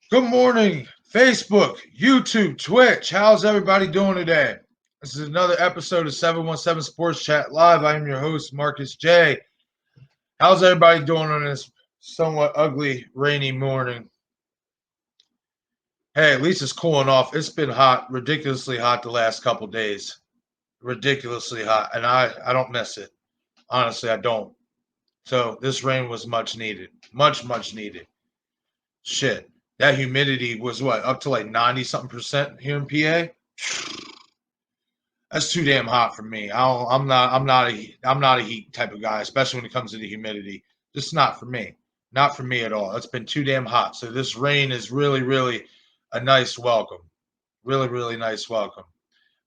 Good morning, Facebook, YouTube, Twitch. How's everybody doing today? This is another episode of 717 Sports Chat Live. I am your host, Marcus J. How's everybody doing on this somewhat ugly, rainy morning? Hey, at least it's cooling off. It's been hot, ridiculously hot the last couple days. Ridiculously hot, and I don't miss it. Honestly, I don't. So this rain was much needed. Much needed. Shit. That humidity was what, up to like 90 something percent here in PA? That's too damn hot for me. I'm not a heat type of guy, especially when it comes to the humidity. Just not for me. Not for me at all. It's been too damn hot. So this rain is really a nice welcome. Really nice welcome.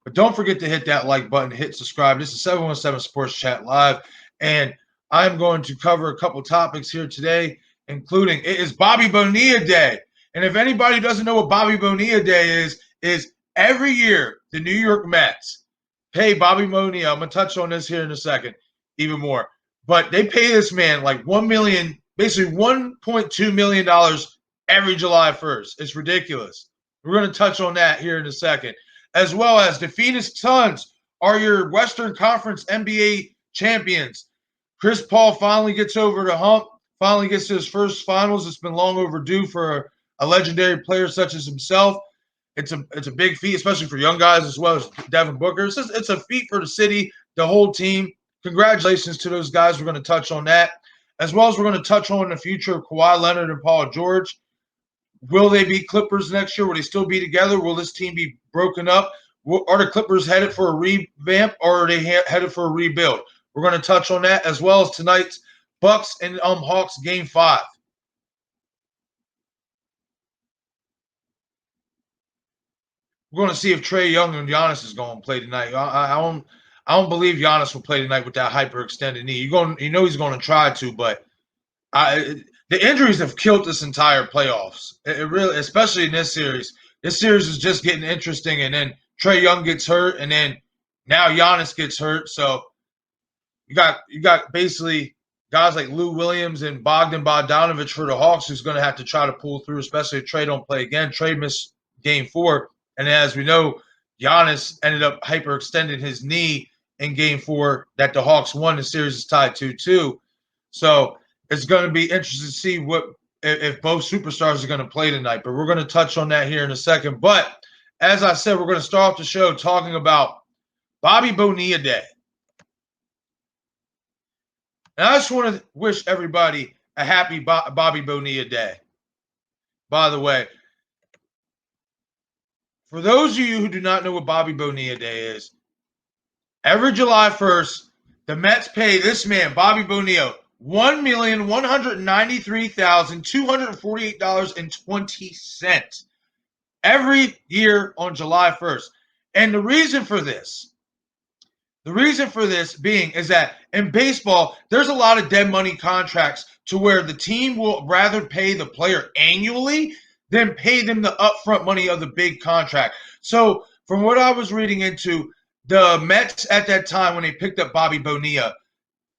But don't forget to hit that like button, hit subscribe. This is 717 Sports Chat Live, and I'm going to cover a couple topics here today, including it is Bobby Bonilla Day. And if anybody doesn't know what Bobby Bonilla Day is every year the New York Mets pay Bobby Bonilla. I'm gonna touch on this here in a second, even more. But they pay this man like $1 million, basically $1.2 million every July 1st. It's ridiculous. We're gonna touch on that here in a second, as well as the Phoenix Suns are your Western Conference NBA champions. Chris Paul finally gets over the hump, finally gets to his first finals. It's been long overdue for a legendary player such as himself. It's a big feat, especially for young guys as well as Devin Booker. It's a feat for the city, the whole team. Congratulations to those guys. We're going to touch on that, as well as we're going to touch on the future of Kawhi Leonard and Paul George. Will they be Clippers next year? Will they still be together? Will this team be broken up? Are the Clippers headed for a revamp, or are they headed for a rebuild? We're going to touch on that, as well as tonight's Bucks and Hawks Game 5. We're going to see if Trae Young and Giannis is going to play tonight. I don't believe Giannis will play tonight with that hyperextended knee. You know he's going to try to, but the injuries have killed this entire playoffs. It really, especially in this series. This series is just getting interesting, and then Trae Young gets hurt, and then now Giannis gets hurt. So you got basically guys like Lou Williams and Bogdan Bogdanovic for the Hawks who's going to have to try to pull through, especially if Trae don't play again. Trae missed Game 4, and as we know, Giannis ended up hyperextending his knee in Game 4 that the Hawks won. The series is tied 2-2. So it's going to be interesting to see what if both superstars are going to play tonight. But we're going to touch on that here in a second. But as I said, we're going to start off the show talking about Bobby Bonilla Day. And I just want to wish everybody a happy Bobby Bonilla Day. By the way, for those of you who do not know what Bobby Bonilla Day is, every July 1st, the Mets pay this man, Bobby Bonilla, $1,193,248.20 every year on July 1st. And the reason for this being is that in baseball, there's a lot of dead money contracts to where the team will rather pay the player annually than pay them the upfront money of the big contract. So from what I was reading into, the Mets at that time when they picked up Bobby Bonilla,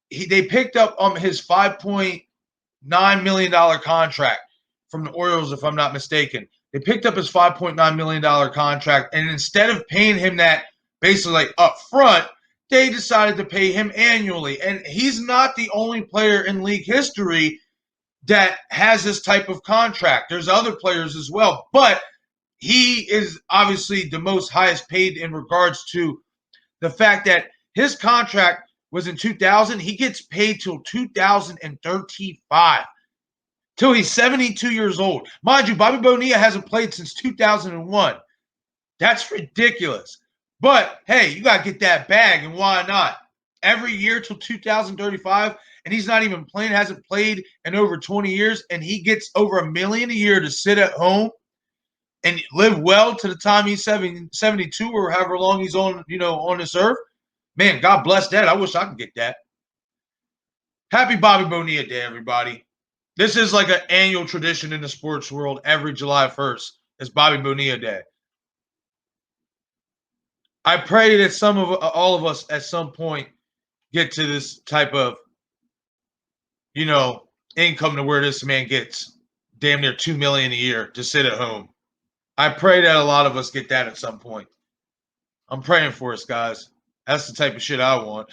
they picked up his $5.9 million contract from the Orioles, if I'm not mistaken. They picked up his $5.9 million contract, and instead of paying him that basically like up front, they decided to pay him annually. And he's not the only player in league history that has this type of contract. There's other players as well, but he is obviously the most highest paid in regards to the fact that his contract was in 2000. He gets paid till 2035, till he's 72 years old. Mind you, Bobby Bonilla hasn't played since 2001. That's ridiculous. But hey, you got to get that bag, and why not? Every year till 2035, and he's not even playing, hasn't played in over 20 years, and he gets over $1 million a year to sit at home and live well to the time he's 72 or however long he's on this earth. Man, God bless that. I wish I could get that. Happy Bobby Bonilla Day, everybody. This is like an annual tradition in the sports world. Every July 1st is Bobby Bonilla Day. I pray that all of us at some point get to this type of, income to where this man gets. damn near $2 million a year to sit at home. I pray that a lot of us get that at some point. I'm praying for us, guys. That's the type of shit I want.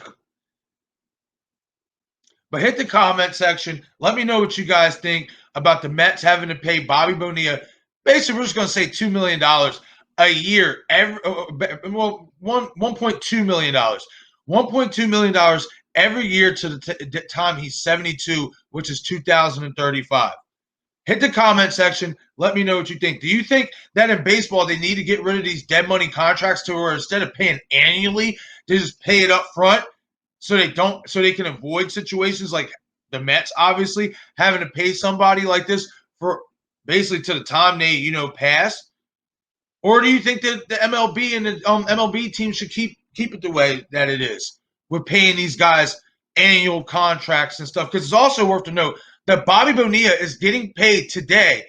But hit the comment section. Let me know what you guys think about the Mets having to pay Bobby Bonilla. Basically, we're just going to say $2 million a year. $1.2 million. $1.2 million every year to the time he's 72, which is 2035. Hit the comment section. Let me know what you think. Do you think that in baseball they need to get rid of these dead money contracts to where instead of paying annually, they just pay it up front so they can avoid situations like the Mets obviously having to pay somebody like this for basically to the time they pass? Or do you think that the MLB and the MLB team should keep it the way that it is with paying these guys annual contracts and stuff? Because it's also worth to note that Bobby Bonilla is getting paid today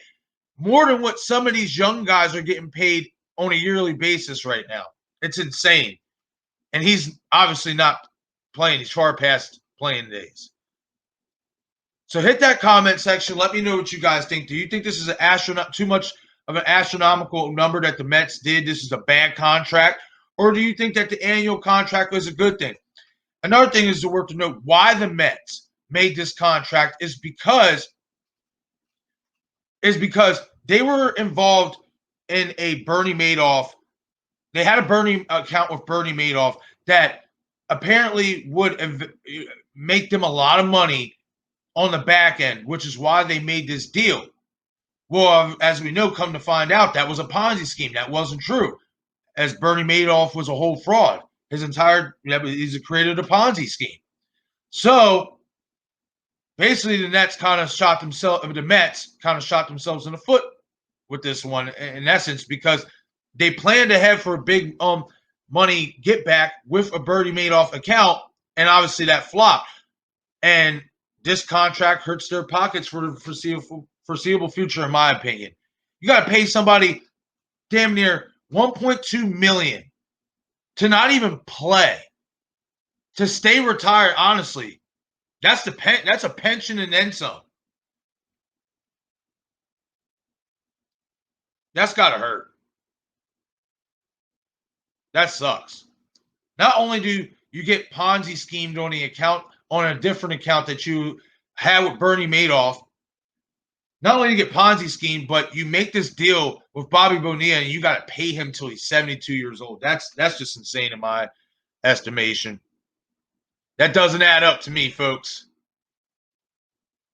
more than what some of these young guys are getting paid on a yearly basis right now. It's insane. And he's obviously not playing. He's far past playing days. So hit that comment section. Let me know what you guys think. Do you think this is too much of an astronomical number that the Mets did? This is a bad contract? Or do you think that the annual contract was a good thing? Another thing is worth to note why the Mets made this contract is because they were involved in a Bernie Madoff. They had a Bernie account with Bernie Madoff that apparently would make them a lot of money on the back end, which is why they made this deal. Well, as we know, come to find out, that was a Ponzi scheme. That wasn't true, as Bernie Madoff was a whole fraud. He's created a Ponzi scheme. So basically, the Mets kind of shot themselves in the foot with this one, in essence, because they planned ahead for a big money get back with a Bernie Madoff account, and obviously that flopped. And this contract hurts their pockets for the foreseeable future, in my opinion. You got to pay somebody damn near $1.2 million to not even play, to stay retired. Honestly, that's a pension and then some. That's got to hurt. That sucks. Not only do you get Ponzi schemed on the account, on a different account that you had with Bernie Madoff, not only do you get Ponzi schemed, but you make this deal with Bobby Bonilla and you got to pay him till he's 72 years old. That's just insane in my estimation. That doesn't add up to me, folks.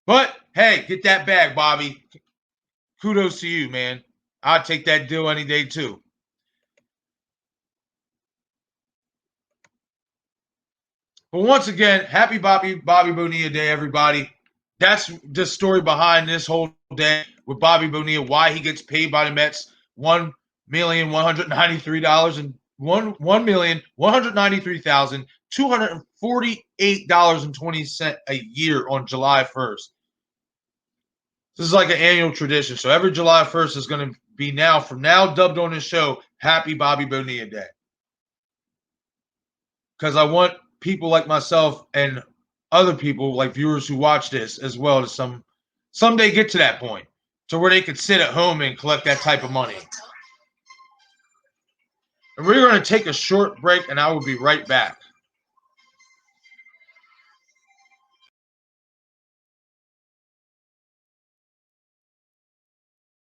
But hey, get that bag, Bobby. Kudos to you, man. I'd take that deal any day too. But once again, happy Bobby Bonilla Day, everybody. That's the story behind this whole day with Bobby Bonilla, why he gets paid by the Mets $1,193 and $1,193,248.20 a year on July 1st. This is like an annual tradition. So every July 1st is going to be from now dubbed on this show, Happy Bobby Bonilla Day. Because I want people like myself and other people, like viewers who watch this as well, to someday get to that point to where they could sit at home and collect that type of money. And we're going to take a short break, and I will be right back.